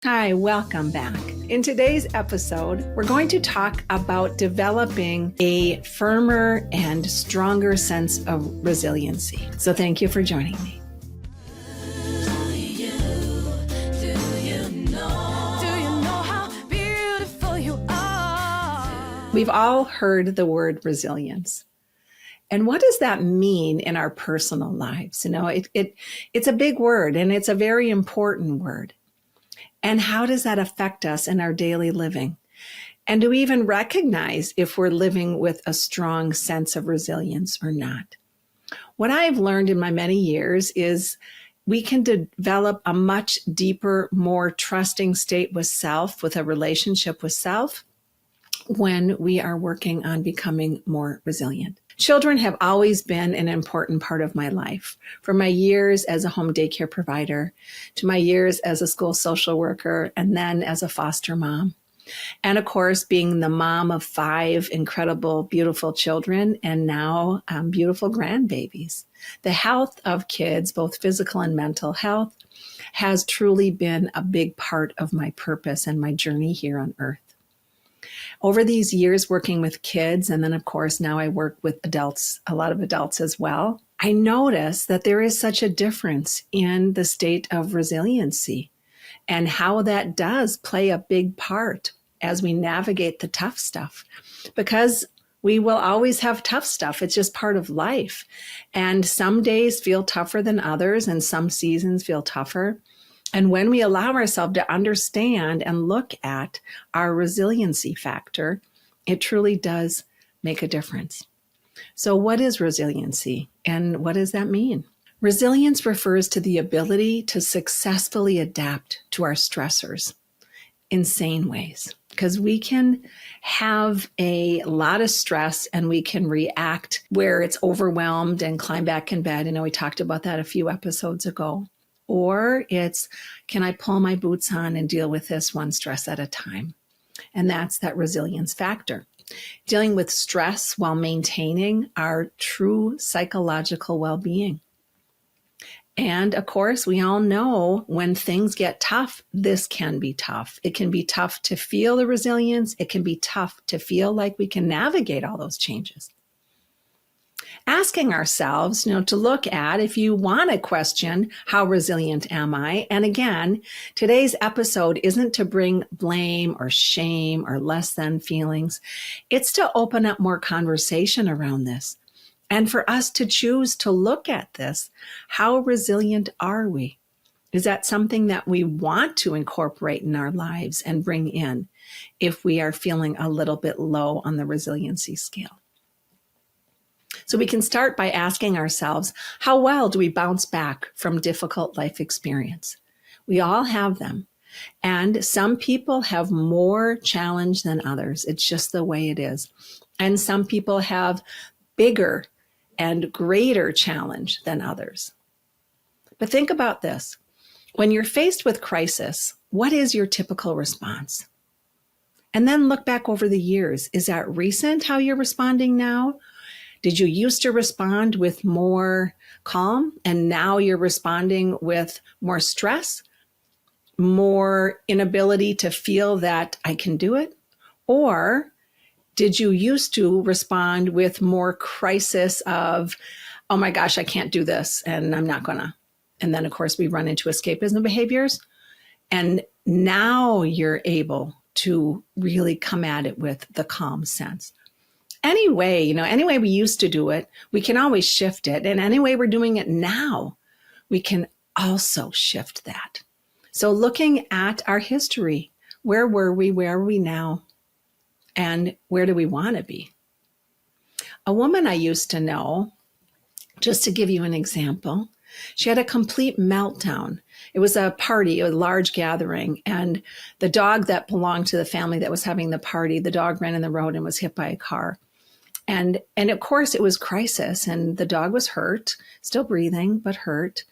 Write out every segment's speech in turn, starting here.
Hi, welcome back. In today's episode, we're going to talk about developing a firmer and stronger sense of resiliency. So thank you for joining me. We've all heard the word resilience. And what does that mean in our personal lives? It's a big word and it's a very important word. And how does that affect us in our daily living? And do we even recognize if we're living with a strong sense of resilience or not? What I've learned in my many years is we can develop a much deeper, more trusting state with self, with a relationship with self, when we are working on becoming more resilient. Children have always been an important part of my life, from my years as a home daycare provider to my years as a school social worker and then as a foster mom. And of course, being the mom of 5 incredible, beautiful children and now beautiful grandbabies. The health of kids, both physical and mental health, has truly been a big part of my purpose and my journey here on earth. Over these years working with kids, and then of course now I work with adults, a lot of adults as well, I notice that there is such a difference in the state of resiliency and how that does play a big part as we navigate the tough stuff. Because we will always have tough stuff. It's just part of life. And some days feel tougher than others, and some seasons feel tougher. And when we allow ourselves to understand and look at our resiliency factor, it truly does make a difference. So what is resiliency and what does that mean? Resilience refers to the ability to successfully adapt to our stressors in sane ways, because we can have a lot of stress and we can react where it's overwhelmed and climb back in bed. We talked about that a few episodes ago. Or it's, can I pull my boots on and deal with this one stress at a time? And that's that resilience factor. Dealing with stress while maintaining our true psychological well-being. And of course, we all know when things get tough, this can be tough. It can be tough to feel the resilience. It can be tough to feel like we can navigate all those changes. Asking ourselves, to look at, if you want to question, how resilient am I? And again, today's episode isn't to bring blame or shame or less than feelings. It's to open up more conversation around this. And for us to choose to look at this, how resilient are we? Is that something that we want to incorporate in our lives and bring in if we are feeling a little bit low on the resiliency scale? So we can start by asking ourselves, how well do we bounce back from difficult life experience? We all have them. And some people have more challenge than others. It's just the way it is. And some people have bigger and greater challenge than others. But think about this. When you're faced with crisis, what is your typical response? And then look back over the years. Is that recent how you're responding now? Did you used to respond with more calm and now you're responding with more stress, more inability to feel that I can do it? Or did you used to respond with more crisis of, oh my gosh, I can't do this and I'm not gonna. And then of course we run into escapism behaviors. And now you're able to really come at it with the calm sense. Any way we used to do it, we can always shift it. And any way we're doing it now, we can also shift that. So looking at our history, where were we? Where are we now? And where do we want to be? A woman I used to know, just to give you an example, she had a complete meltdown. It was a party, a large gathering, and the dog that belonged to the family that was having the party, the dog ran in the road and was hit by a car. And of course it was crisis and the dog was hurt, still breathing, but hurt.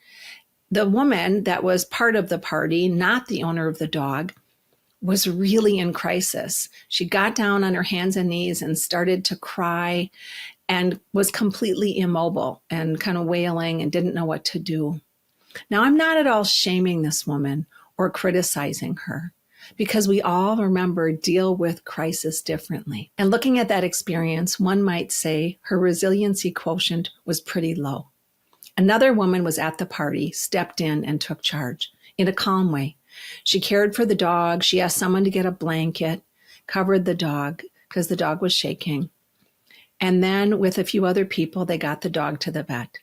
The woman that was part of the party, not the owner of the dog, was really in crisis. She got down on her hands and knees and started to cry and was completely immobile and kind of wailing and didn't know what to do. Now, I'm not at all shaming this woman or criticizing her, because we all, remember, deal with crisis differently. And looking at that experience, one might say her resiliency quotient was pretty low. Another woman was at the party, stepped in and took charge in a calm way. She cared for the dog. She asked someone to get a blanket, covered the dog because the dog was shaking. And then with a few other people, they got the dog to the vet.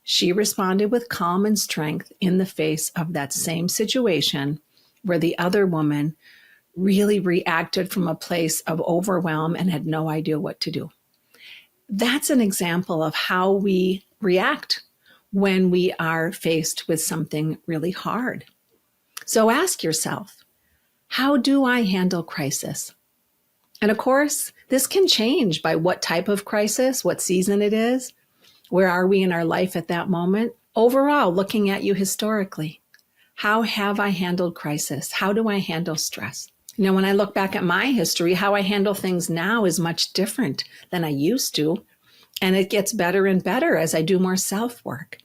She responded with calm and strength in the face of that same situation where the other woman really reacted from a place of overwhelm and had no idea what to do. That's an example of how we react when we are faced with something really hard. So ask yourself, how do I handle crisis? And of course, this can change by what type of crisis, what season it is, where are we in our life at that moment. Overall, looking at you historically, how have I handled crisis? How do I handle stress? You know, when I look back at my history, how I handle things now is much different than I used to. And it gets better and better as I do more self-work,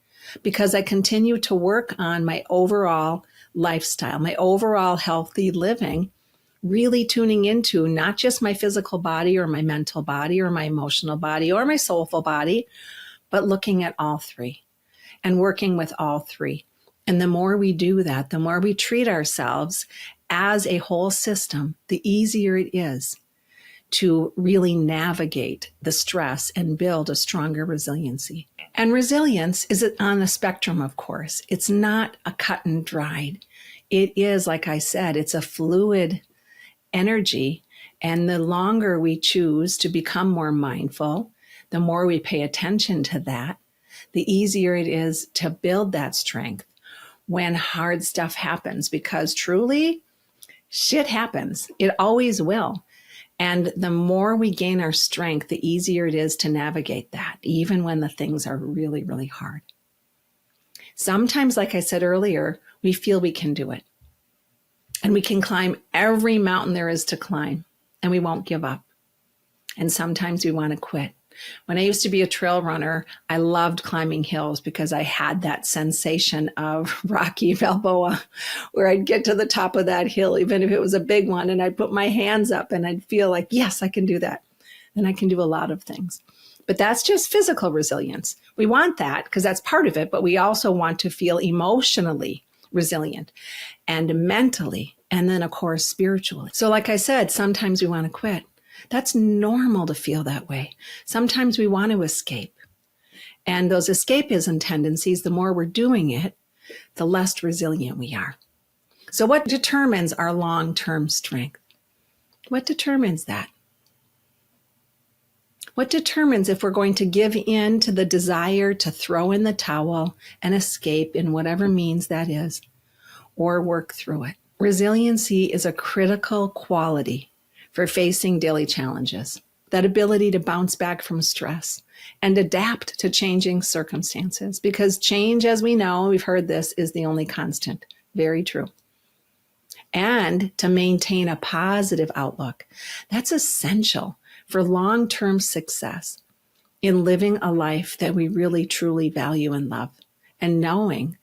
because I continue to work on my overall lifestyle, my overall healthy living, really tuning into not just my physical body or my mental body or my emotional body or my soulful body, but looking at all three and working with all three. And the more we do that, the more we treat ourselves as a whole system, the easier it is to really navigate the stress and build a stronger resiliency. And resilience is on a spectrum, of course. It's not a cut and dried. It is, like I said, it's a fluid energy. And the longer we choose to become more mindful, the more we pay attention to that, the easier it is to build that strength when hard stuff happens, because truly, shit happens. It always will. And the more we gain our strength, the easier it is to navigate that, even when the things are really, really hard. Sometimes, like I said earlier, we feel we can do it. And we can climb every mountain there is to climb, and we won't give up. And sometimes we want to quit. When I used to be a trail runner, I loved climbing hills because I had that sensation of Rocky Balboa, where I'd get to the top of that hill, even if it was a big one, and I'd put my hands up and I'd feel like, yes, I can do that. And I can do a lot of things. But that's just physical resilience. We want that because that's part of it, but we also want to feel emotionally resilient and mentally, and then, of course, spiritually. So like I said, sometimes we want to quit. That's normal to feel that way. Sometimes we want to escape. And those escapism tendencies, the more we're doing it, the less resilient we are. So what determines our long-term strength? What determines that? What determines if we're going to give in to the desire to throw in the towel and escape in whatever means that is, or work through it? Resiliency is a critical quality for facing daily challenges, that ability to bounce back from stress and adapt to changing circumstances, because change, as we know, we've heard this, is the only constant. Very true. And to maintain a positive outlook. That's essential for long-term success in living a life that we really, truly value and love, and knowing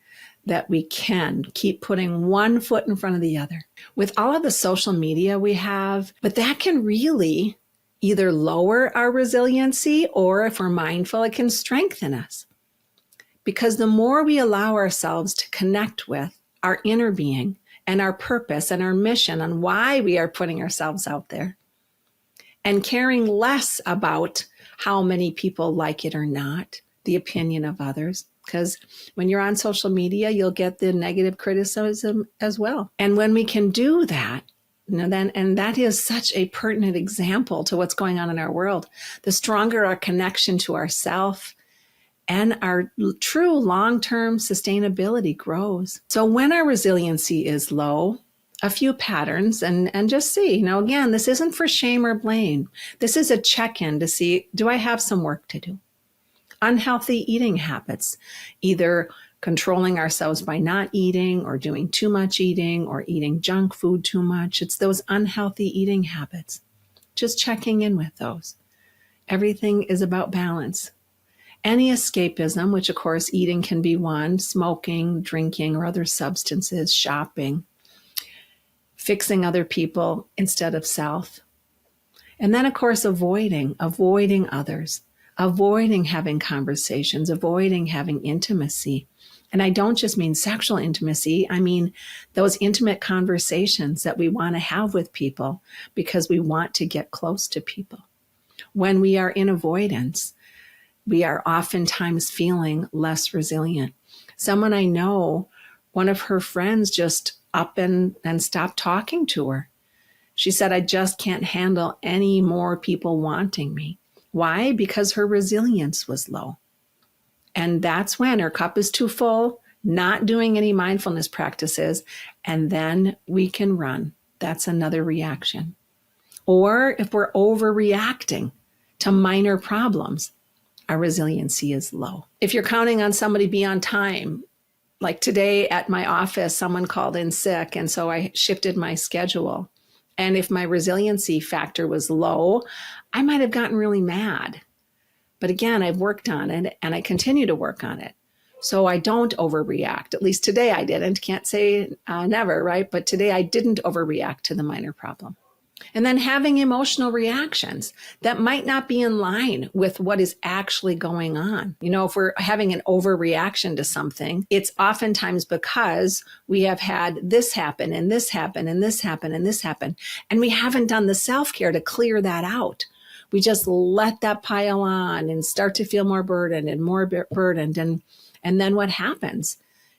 that we can keep putting one foot in front of the other. With all of the social media we have, but that can really either lower our resiliency, or if we're mindful, it can strengthen us. Because the more we allow ourselves to connect with our inner being and our purpose and our mission and why we are putting ourselves out there, and caring less about how many people like it or not, the opinion of others, because when you're on social media, you'll get the negative criticism as well. And when we can do that, then, and that is such a pertinent example to what's going on in our world, the stronger our connection to ourself and our true long-term sustainability grows. So when our resiliency is low, a few patterns, and just see, again, this isn't for shame or blame. This is a check-in to see, do I have some work to do? Unhealthy eating habits, either controlling ourselves by not eating or doing too much eating or eating junk food too much. It's those unhealthy eating habits. Just checking in with those. Everything is about balance. Any escapism, which of course eating can be one, smoking, drinking, or other substances, shopping, fixing other people instead of self. And then, of course, avoiding others, avoiding having conversations, avoiding having intimacy. And I don't just mean sexual intimacy. I mean those intimate conversations that we want to have with people because we want to get close to people. When we are in avoidance, we are oftentimes feeling less resilient. Someone I know, one of her friends just up and stopped talking to her. She said, I just can't handle any more people wanting me. Why? Because her resilience was low. And that's when her cup is too full, not doing any mindfulness practices, and then we can run. That's another reaction. Or if we're overreacting to minor problems, our resiliency is low. If you're counting on somebody to be on time, like today at my office, someone called in sick, and so I shifted my schedule. And if my resiliency factor was low, I might have gotten really mad. But again, I've worked on it and I continue to work on it. So I don't overreact. At least today I didn't. Can't say never, right? But today I didn't overreact to the minor problem. And then having emotional reactions that might not be in line with what is actually going on. You know, if we're having an overreaction to something, it's oftentimes because we have had this happen and this happen and this happen and this happen. And we haven't done the self-care to clear that out. We just let that pile on and start to feel more burdened and more burdened. And then what happens?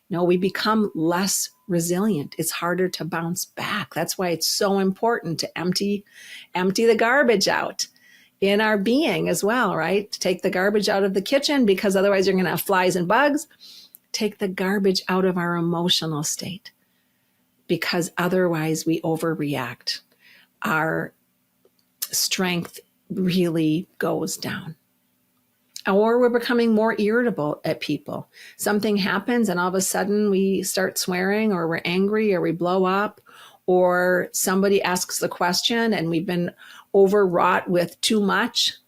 You know, we become less resilient. It's harder to bounce back. That's why it's so important to empty the garbage out in our being as well, right? Take the garbage out of the kitchen because otherwise you're going to have flies and bugs. Take the garbage out of our emotional state because otherwise we overreact. Our strength really goes down. Or we're becoming more irritable at people. Something happens and all of a sudden we start swearing or we're angry or we blow up or somebody asks the question and we've been overwrought with too much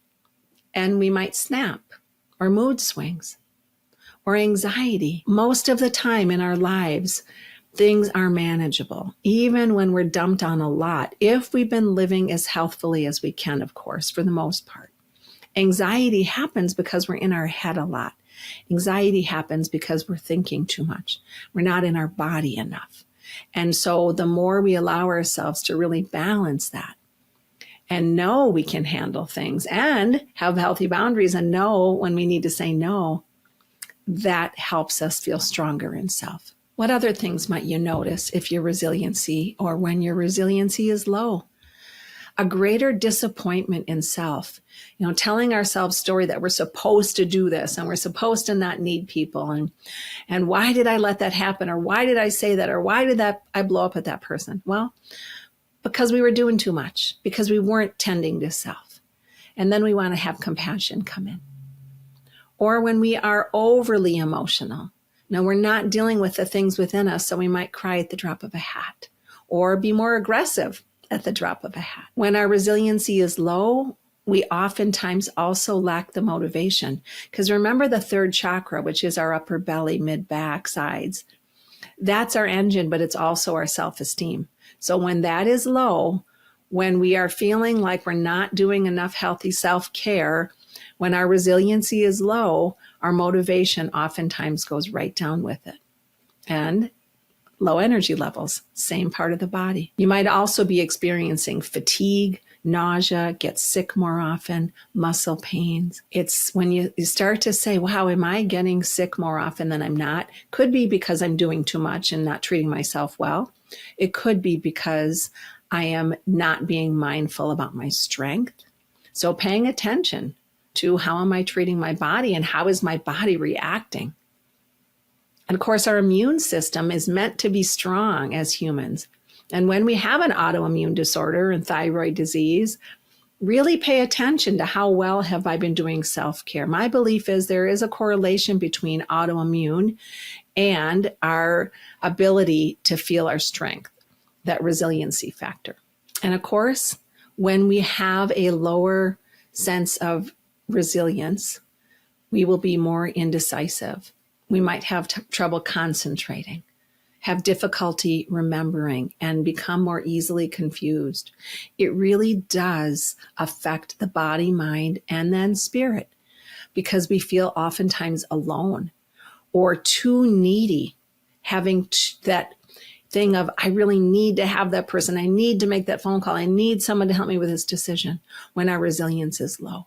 and we might snap, or mood swings or anxiety. Most of the time in our lives, things are manageable, even when we're dumped on a lot, if we've been living as healthfully as we can, of course, for the most part. Anxiety happens because we're in our head a lot. Anxiety happens because we're thinking too much. We're not in our body enough. And so the more we allow ourselves to really balance that and know we can handle things and have healthy boundaries and know when we need to say no, that helps us feel stronger in self. What other things might you notice if your resiliency or when your resiliency is low? A greater disappointment in self, you know, telling ourselves story that we're supposed to do this and we're supposed to not need people. And why did I let that happen? Or why did I say that? Or why did I blow up at that person? Well, because we were doing too much, because we weren't tending to self. And then we want to have compassion come in. Or when we are overly emotional. Now, we're not dealing with the things within us, so we might cry at the drop of a hat or be more aggressive at the drop of a hat. When our resiliency is low, we oftentimes also lack the motivation. Because remember the third chakra, which is our upper belly, mid-back, sides. That's our engine, but it's also our self-esteem. So when that is low, when we are feeling like we're not doing enough healthy self-care, when our resiliency is low, our motivation oftentimes goes right down with it. And low energy levels, same part of the body. You might also be experiencing fatigue, nausea, get sick more often, muscle pains. It's when you start to say, wow, am I getting sick more often than I'm not? Could be because I'm doing too much and not treating myself well. It could be because I am not being mindful about my strength. So paying attention to how am I treating my body and how is my body reacting? And of course, our immune system is meant to be strong as humans. And when we have an autoimmune disorder and thyroid disease, really pay attention to how well have I been doing self-care. My belief is there is a correlation between autoimmune and our ability to feel our strength, that resiliency factor. And of course, when we have a lower sense of resilience, We will be more indecisive. We might have trouble concentrating, have difficulty remembering, and become more easily confused. It really does affect the body, mind, and then spirit, because we feel oftentimes alone or too needy, having that thing of, I really need to have that person. I need to make that phone call. I need someone to help me with this decision, when our resilience is low.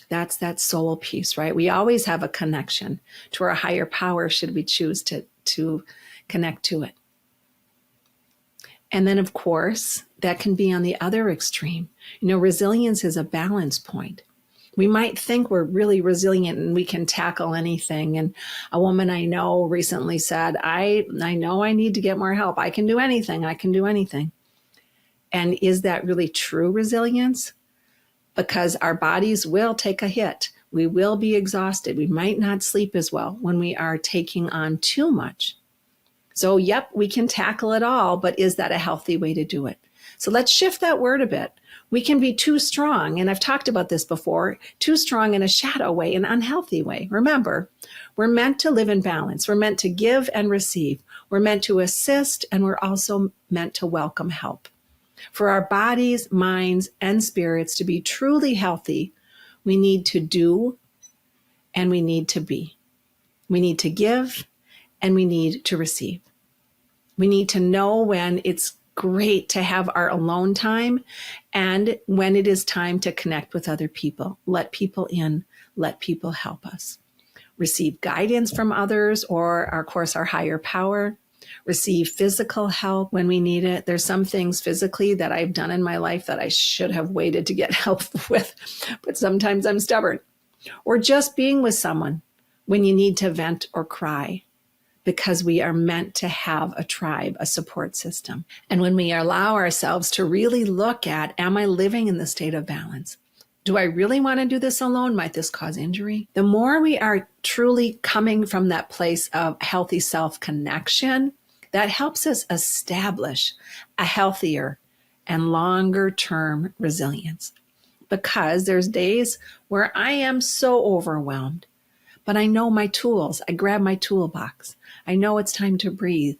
That's that soul piece, right? We always have a connection to our higher power should we choose to connect to it. And then, of course, that can be on the other extreme. Resilience is a balance point. We might think we're really resilient and we can tackle anything. And a woman I know recently said, I know I need to get more help. I can do anything. I can do anything. And is that really true resilience? Because our bodies will take a hit. We will be exhausted. We might not sleep as well when we are taking on too much. So, yep, we can tackle it all, but is that a healthy way to do it? So let's shift that word a bit. We can be too strong, and I've talked about this before, too strong in a shadow way, an unhealthy way. Remember, we're meant to live in balance. We're meant to give and receive. We're meant to assist, and we're also meant to welcome help. For our bodies, minds, and spirits to be truly healthy, we need to do and we need to be. We need to give and we need to receive. We need to know when it's great to have our alone time and when it is time to connect with other people. Let people in, let people help us. Receive guidance from others or, of course, our higher power. Receive physical help when we need it. There's some things physically that I've done in my life that I should have waited to get help with, but sometimes I'm stubborn. Or just being with someone when you need to vent or cry, because we are meant to have a tribe, a support system. And when we allow ourselves to really look at, am I living in the state of balance? Do I really want to do this alone? Might this cause injury? The more we are truly coming from that place of healthy self-connection, that helps us establish a healthier and longer-term resilience. Because there's days where I am so overwhelmed, but I know my tools. I grab my toolbox. I know it's time to breathe.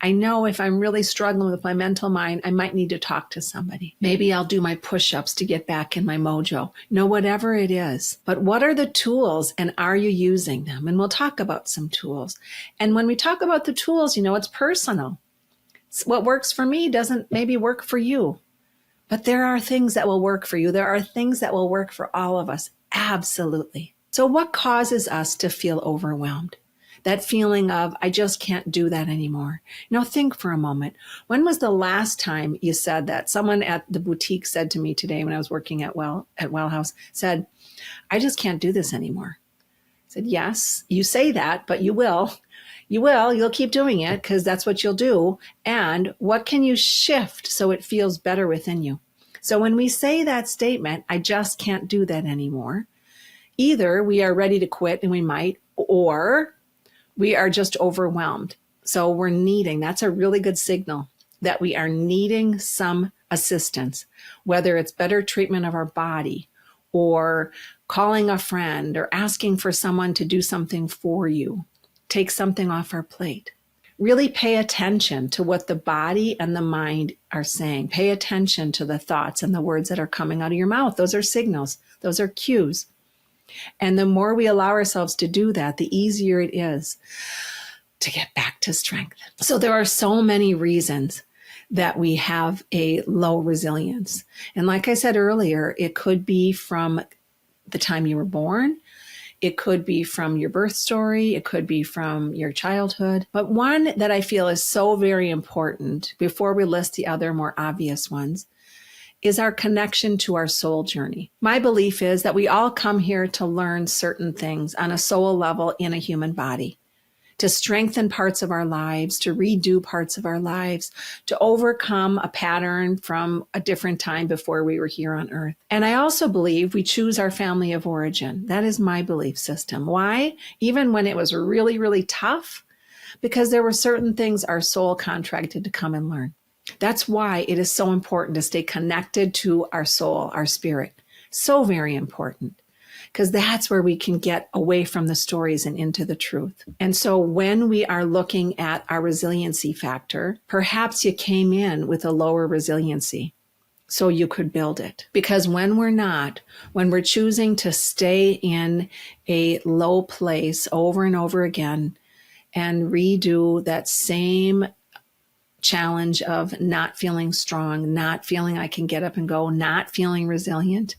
I know if I'm really struggling with my mental mind, I might need to talk to somebody. Maybe I'll do my push-ups to get back in my mojo. Whatever it is. But what are the tools and are you using them? And we'll talk about some tools. And when we talk about the tools, it's personal. What works for me doesn't maybe work for you. But there are things that will work for you. There are things that will work for all of us. Absolutely. So what causes us to feel overwhelmed? That feeling of, I just can't do that anymore. Think for a moment. When was the last time you said that? Someone at the boutique said to me today when I was working at Well House, said, I just can't do this anymore. I said, yes, you say that, but you will. You'll keep doing it because that's what you'll do. And what can you shift so it feels better within you? So when we say that statement, I just can't do that anymore, either we are ready to quit and we might, or we are just overwhelmed. So that's a really good signal that we are needing some assistance, whether it's better treatment of our body or calling a friend or asking for someone to do something for you, take something off our plate. Really pay attention to what the body and the mind are saying. Pay attention to the thoughts and the words that are coming out of your mouth. Those are signals. Those are cues. And the more we allow ourselves to do that, the easier it is to get back to strength. So there are so many reasons that we have a low resilience. And like I said earlier, it could be from the time you were born. It could be from your birth story. It could be from your childhood. But one that I feel is so very important before we list the other more obvious ones is our connection to our soul journey. My belief is that we all come here to learn certain things on a soul level in a human body, to strengthen parts of our lives, to redo parts of our lives, to overcome a pattern from a different time before we were here on earth. And I also believe we choose our family of origin. That is my belief system. Why? Even when it was really, really tough, because there were certain things our soul contracted to come and learn. That's why it is so important to stay connected to our soul, our spirit. So very important. because that's where we can get away from the stories and into the truth. And so when we are looking at our resiliency factor, perhaps you came in with a lower resiliency so you could build it. Because when we're choosing to stay in a low place over and over again and redo that same challenge of not feeling strong, not feeling I can get up and go, not feeling resilient,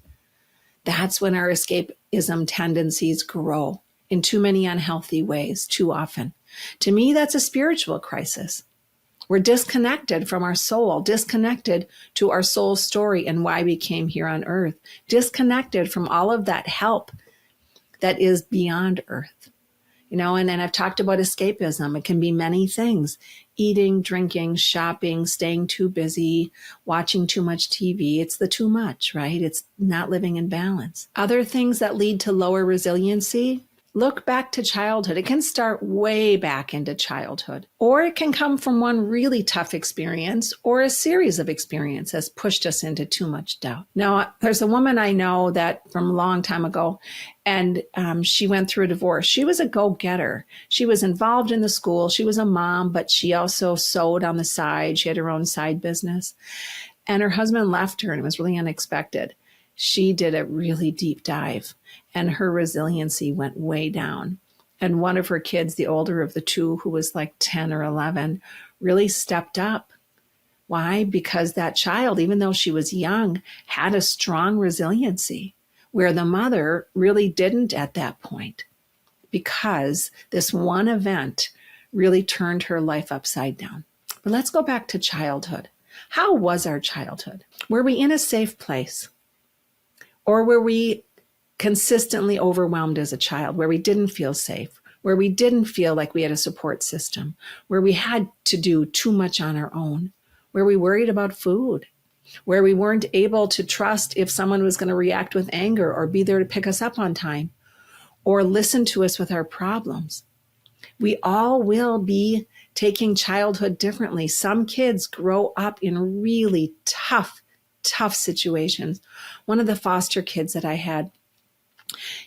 that's when our escapism tendencies grow in too many unhealthy ways, too often. To me, that's a spiritual crisis. We're disconnected from our soul, disconnected to our soul story and why we came here on earth, disconnected from all of that help that is beyond earth. And I've talked about escapism. It can be many things: eating, drinking, shopping, staying too busy, watching too much TV. It's the too much, right? It's not living in balance. Other things that lead to lower resiliency: look back to childhood. It can start way back into childhood, or it can come from one really tough experience or a series of experiences pushed us into too much doubt. Now, there's a woman I know that from a long time ago, and she went through a divorce. She was a go-getter. She was involved in the school. She was a mom, but she also sewed on the side. She had her own side business. And her husband left her, and it was really unexpected. She did a really deep dive, and her resiliency went way down. And one of her kids, the older of the two, who was like 10 or 11, really stepped up. Why? Because that child, even though she was young, had a strong resiliency, where the mother really didn't at that point, because this one event really turned her life upside down. But let's go back to childhood. How was our childhood? Were we in a safe place? Or were we consistently overwhelmed as a child, where we didn't feel safe, where we didn't feel like we had a support system, where we had to do too much on our own, where we worried about food, where we weren't able to trust if someone was going to react with anger or be there to pick us up on time or listen to us with our problems? We all will be taking childhood differently. Some kids grow up in really tough situations. One of the foster kids that I had,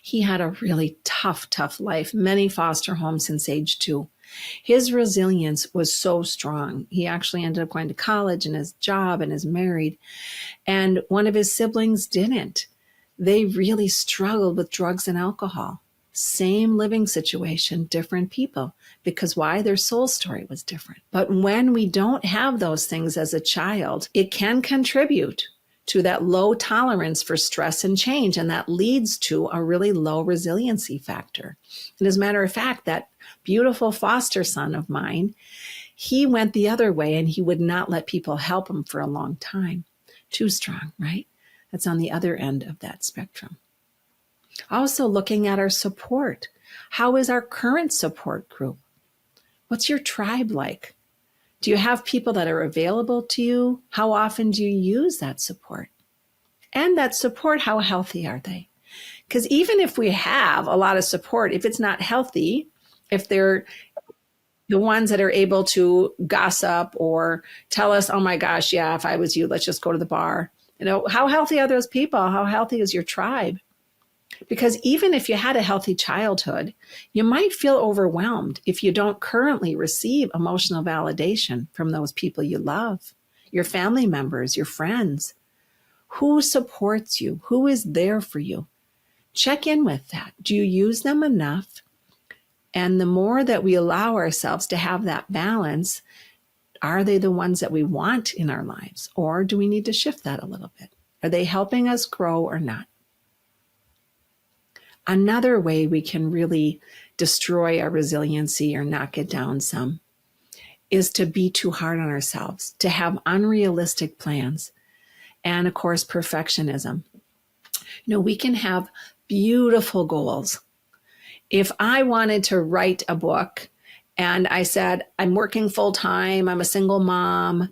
he had a really tough life, many foster homes since age 2. His resilience was so strong. He actually ended up going to college and his job and is married. And one of his siblings didn't. They really struggled with drugs and alcohol. Same living situation, different people. Because why? Their soul story was different. But when we don't have those things as a child, it can contribute to that low tolerance for stress and change. And that leads to a really low resiliency factor. And as a matter of fact, that beautiful foster son of mine, he went the other way and he would not let people help him for a long time. Too strong, right? That's on the other end of that spectrum. Also looking at our support. How is our current support group? What's your tribe like? Do you have people that are available to you? How often do you use that support? And that support, how healthy are they? Because even if we have a lot of support, if it's not healthy, if they're the ones that are able to gossip or tell us, oh my gosh, yeah, if I was you, let's just go to the bar. How healthy are those people? How healthy is your tribe? Because even if you had a healthy childhood, you might feel overwhelmed if you don't currently receive emotional validation from those people you love, your family members, your friends. Who supports you? Who is there for you? Check in with that. Do you use them enough? And the more that we allow ourselves to have that balance, are they the ones that we want in our lives? Or do we need to shift that a little bit? Are they helping us grow or not? Another way we can really destroy our resiliency or knock it down some is to be too hard on ourselves, to have unrealistic plans, and of course, perfectionism. We can have beautiful goals. If I wanted to write a book and I said, I'm working full time, I'm a single mom,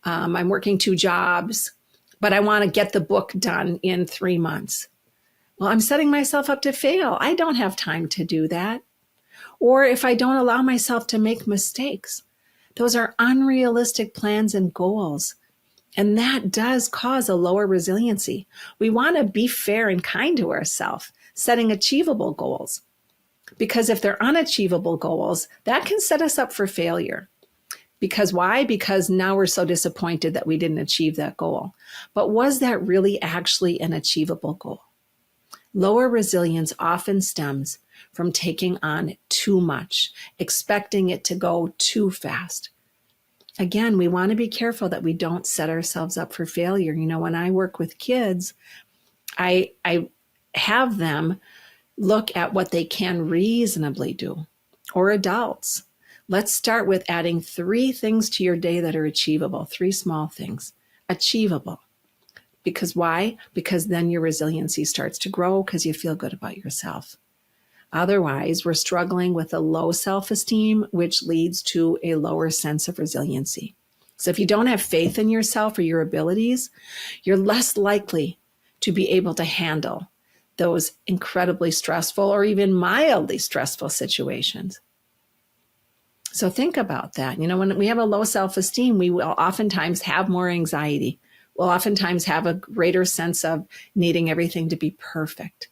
I'm working 2 jobs, but I want to get the book done in 3 months. Well, I'm setting myself up to fail. I don't have time to do that. Or if I don't allow myself to make mistakes, those are unrealistic plans and goals. And that does cause a lower resiliency. We want to be fair and kind to ourselves. setting achievable goals. Because if they're unachievable goals, that can set us up for failure. Because why? Because now we're so disappointed that we didn't achieve that goal. But was that really actually an achievable goal? Lower resilience often stems from taking on too much, expecting it to go too fast. Again, we want to be careful that we don't set ourselves up for failure. When I work with kids, I have them look at what they can reasonably do, or adults. Let's start with adding 3 things to your day that are achievable, 3 small things, achievable. Because why? Because then your resiliency starts to grow because you feel good about yourself. Otherwise, we're struggling with a low self-esteem, which leads to a lower sense of resiliency. So if you don't have faith in yourself or your abilities, you're less likely to be able to handle those incredibly stressful or even mildly stressful situations. So think about that. When we have a low self-esteem, we will oftentimes have more anxiety. We'll oftentimes have a greater sense of needing everything to be perfect.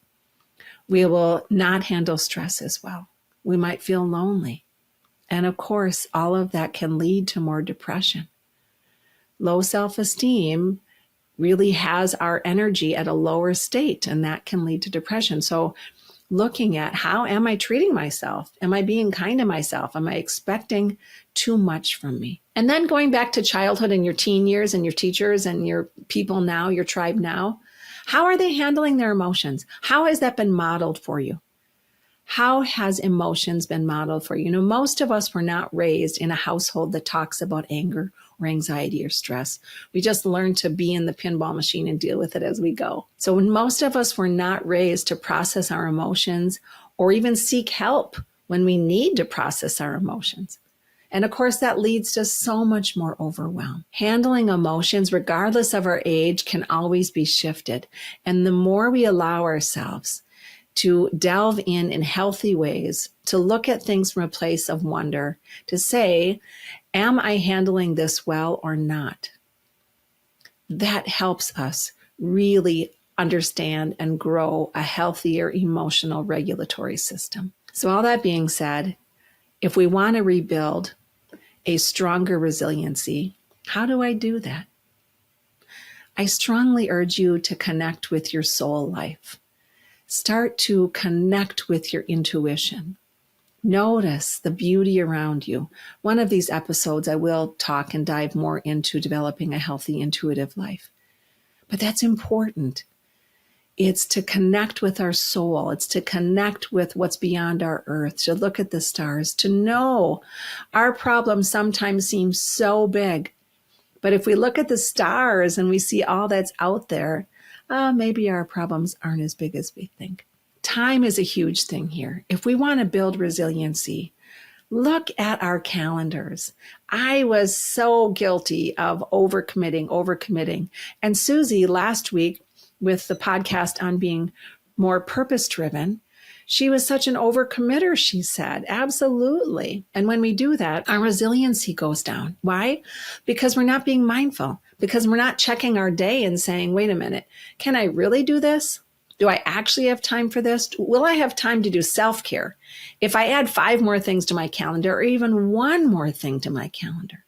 We will not handle stress as well. We might feel lonely. And of course, all of that can lead to more depression. Low self-esteem really has our energy at a lower state, and that can lead to depression. So looking at, how am I treating myself? Am I being kind to myself? Am I expecting too much from me? And then going back to childhood and your teen years and your teachers and your people now, your tribe now, how are they handling their emotions? How has that been modeled for you? How has emotions been modeled for you? Most of us were not raised in a household that talks about anger or anxiety or stress. We just learn to be in the pinball machine and deal with it as we go. So when most of us were not raised to process our emotions or even seek help when we need to process our emotions. And of course, that leads to so much more overwhelm. Handling emotions, regardless of our age, can always be shifted. And the more we allow ourselves to delve in healthy ways, to look at things from a place of wonder, to say, am I handling this well or not? That helps us really understand and grow a healthier emotional regulatory system. So all that being said, if we want to rebuild a stronger resiliency, how do I do that? I strongly urge you to connect with your soul life. Start to connect with your intuition. Notice the beauty around you. One of these episodes, I will talk and dive more into developing a healthy, intuitive life. But that's important. It's to connect with our soul. It's to connect with what's beyond our earth, to look at the stars, to know our problems sometimes seem so big. But if we look at the stars and we see all that's out there, maybe our problems aren't as big as we think. Time is a huge thing here. If we want to build resiliency, look at our calendars. I was so guilty of overcommitting. And Susie last week, with the podcast on being more purpose-driven, she was such an overcommitter, she said. Absolutely. And when we do that, our resiliency goes down. Why? Because we're not being mindful, because we're not checking our day and saying, wait a minute, can I really do this? Do I actually have time for this? Will I have time to do self-care? If I add 5 more things to my calendar or even 1 more thing to my calendar,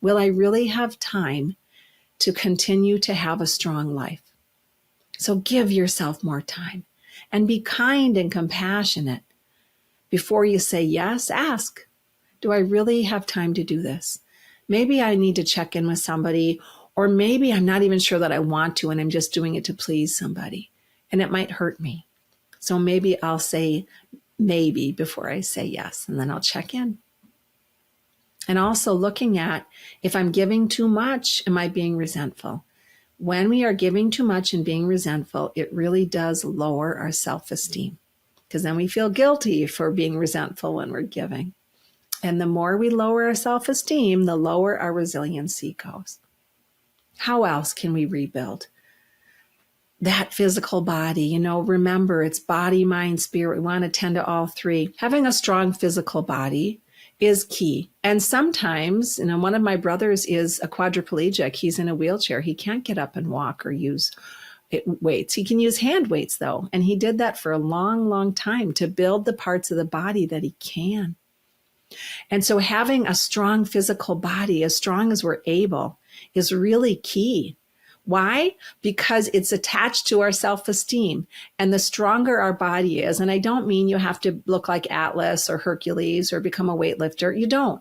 will I really have time to continue to have a strong life? So give yourself more time and be kind and compassionate. Before you say yes, ask, do I really have time to do this? Maybe I need to check in with somebody, or maybe I'm not even sure that I want to and I'm just doing it to please somebody. And it might hurt me. So maybe I'll say maybe before I say yes, and then I'll check in. And also looking at, if I'm giving too much, am I being resentful? When we are giving too much and being resentful, it really does lower our self-esteem, because then we feel guilty for being resentful when we're giving. And the more we lower our self-esteem, the lower our resiliency goes. How else can we rebuild? That physical body, remember, it's body, mind, spirit. We want to tend to all 3. Having a strong physical body is key. And sometimes, one of my brothers is a quadriplegic. He's in a wheelchair. He can't get up and walk or use weights. He can use hand weights though. And he did that for a long, long time to build the parts of the body that he can. And so having a strong physical body, as strong as we're able, is really key. Why? Because it's attached to our self-esteem. And the stronger our body is, and I don't mean you have to look like Atlas or Hercules or become a weightlifter. You don't.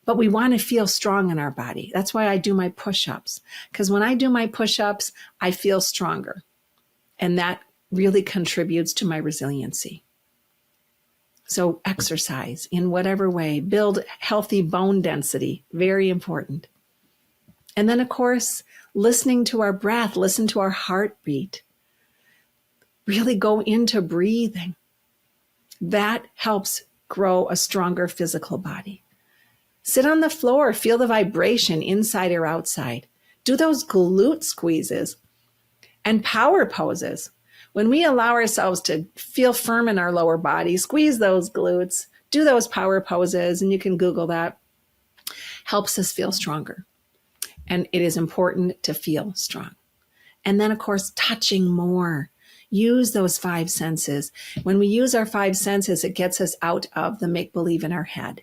But we want to feel strong in our body. That's why I do my push-ups. Because when I do my push-ups, I feel stronger. And that really contributes to my resiliency. So exercise in whatever way, build healthy bone density, very important. And then, of course, listening to our breath, listen to our heartbeat. Really go into breathing. That helps grow a stronger physical body. Sit on the floor, feel the vibration inside or outside. Do those glute squeezes and power poses. When we allow ourselves to feel firm in our lower body, squeeze those glutes, do those power poses, and you can Google that, helps us feel stronger. And it is important to feel strong. And then, of course, touching more. Use those five senses. When we use our five senses, it gets us out of the make-believe in our head.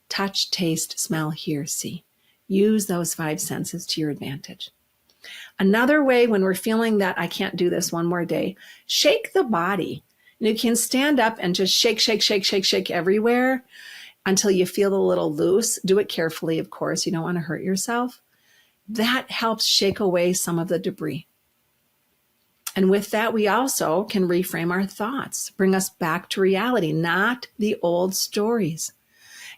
Touch, taste, smell, hear, see. Use those five senses to your advantage. Another way, when we're feeling that I can't do this one more day, shake the body. You can stand up and just shake, shake, shake, shake, shake everywhere until you feel a little loose. Do it carefully, of course. You don't want to hurt yourself. That helps shake away some of the debris. And with that, we also can reframe our thoughts, bring us back to reality, not the old stories.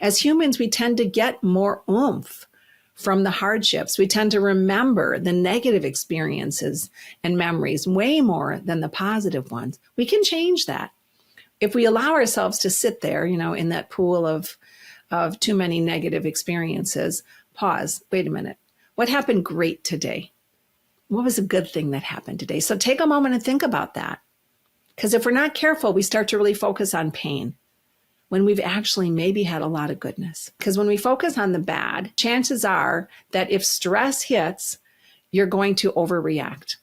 As humans, we tend to get more oomph from the hardships. We tend to remember the negative experiences and memories way more than the positive ones. We can change that. If we allow ourselves to sit there, in that pool of too many negative experiences, pause, wait a minute. What happened great today? What was a good thing that happened today? So take a moment and think about that. Because if we're not careful, we start to really focus on pain when we've actually maybe had a lot of goodness. Because when we focus on the bad, chances are that if stress hits, you're going to overreact.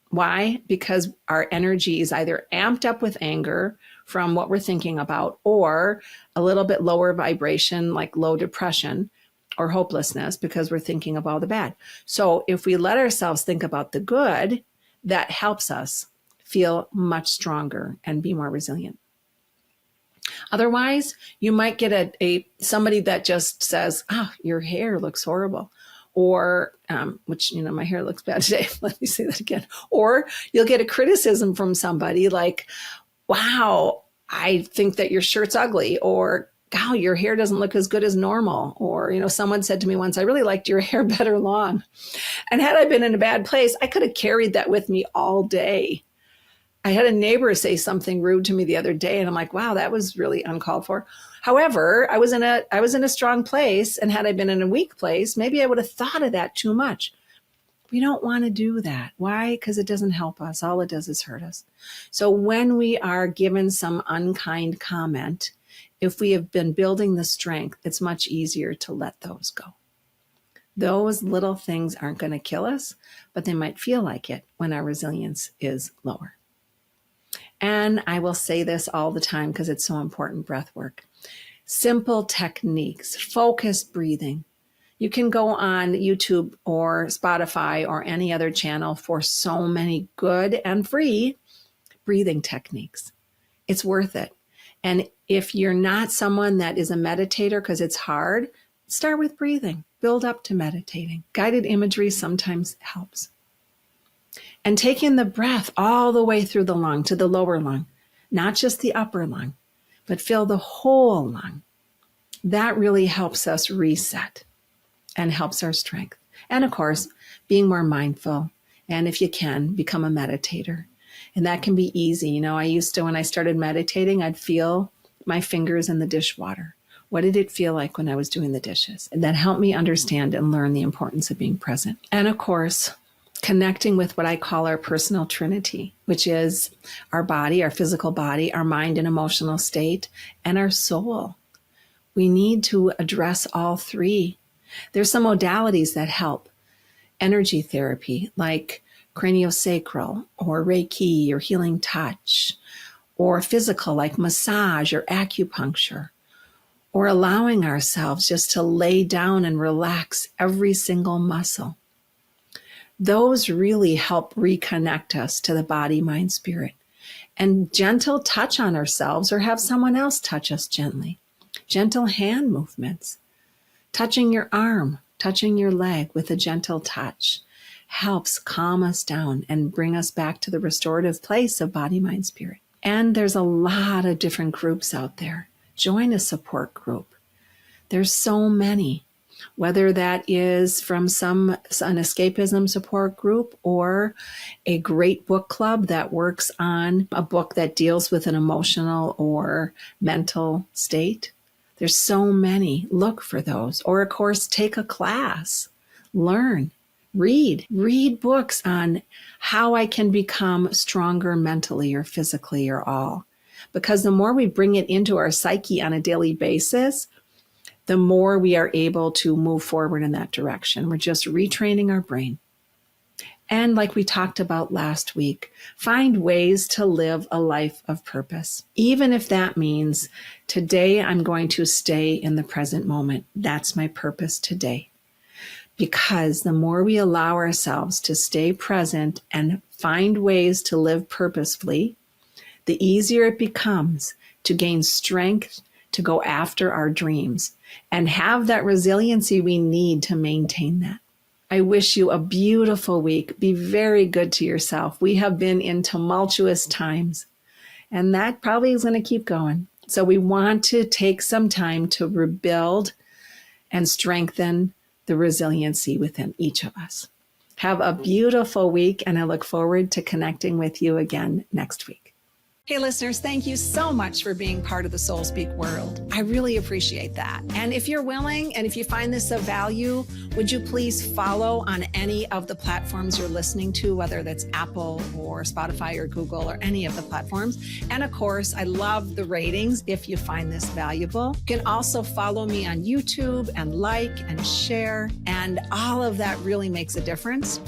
Why? Because our energy is either amped up with anger from what we're thinking about, or a little bit lower vibration, like low depression or hopelessness, because we're thinking of all the bad. So if we let ourselves think about the good, that helps us feel much stronger and be more resilient. Otherwise, you might get somebody that just says, your hair looks horrible. Or, which, my hair looks bad today. Let me say that again. Or you'll get a criticism from somebody like, wow, I think that your shirt's ugly. Or, wow, your hair doesn't look as good as normal. Or, someone said to me once, I really liked your hair better long. And had I been in a bad place, I could have carried that with me all day. I had a neighbor say something rude to me the other day, and I'm like, wow, that was really uncalled for. However, I was in a strong place, and had I been in a weak place, maybe I would have thought of that too much. We don't want to do that. Why? Because it doesn't help us. All it does is hurt us. So when we are given some unkind comment, if we have been building the strength, it's much easier to let those go. Those little things aren't going to kill us, but they might feel like it when our resilience is lower. And I will say this all the time because it's so important, breath work. Simple techniques, focused breathing. You can go on YouTube or Spotify or any other channel for so many good and free breathing techniques. It's worth it. And if you're not someone that is a meditator because it's hard, start with breathing. Build up to meditating. Guided imagery sometimes helps. And take in the breath all the way through the lung to the lower lung, not just the upper lung, but fill the whole lung. That really helps us reset and helps our strength. And of course, being more mindful. And if you can, become a meditator. And that can be easy. I used to, when I started meditating, I'd feel my fingers in the dishwater. What did it feel like when I was doing the dishes? And that helped me understand and learn the importance of being present. And of course, connecting with what I call our personal trinity, which is our body, our physical body, our mind and emotional state, and our soul. We need to address all three. There's some modalities that help. Energy therapy, like craniosacral or Reiki or healing touch, or physical like massage or acupuncture, or allowing ourselves just to lay down and relax every single muscle. Those really help reconnect us to the body, mind, spirit. And gentle touch on ourselves or have someone else touch us gently. Gentle hand movements. Touching your arm, touching your leg with a gentle touch helps calm us down and bring us back to the restorative place of body, mind, spirit. And there's a lot of different groups out there. Join a support group. There's so many, whether that is from an escapism support group or a great book club that works on a book that deals with an emotional or mental state. There's so many. Look for those. Or, of course, take a class, learn, read books on how I can become stronger mentally or physically or all. Because the more we bring it into our psyche on a daily basis, the more we are able to move forward in that direction. We're just retraining our brain. And like we talked about last week, find ways to live a life of purpose. Even if that means today I'm going to stay in the present moment. That's my purpose today. Because the more we allow ourselves to stay present and find ways to live purposefully, the easier it becomes to gain strength to go after our dreams and have that resiliency we need to maintain that. I wish you a beautiful week. Be very good to yourself. We have been in tumultuous times, and that probably is going to keep going. So we want to take some time to rebuild and strengthen the resiliency within each of us. Have a beautiful week, and I look forward to connecting with you again next week. Hey listeners, thank you so much for being part of the Soul Speak world. I really appreciate that. And if you're willing, and if you find this of value, would you please follow on any of the platforms you're listening to, whether that's Apple or Spotify or Google or any of the platforms. And of course, I love the ratings if you find this valuable. You can also follow me on YouTube and like and share, and all of that really makes a difference.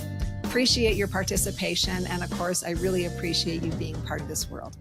Appreciate your participation. And of course, I really appreciate you being part of this world.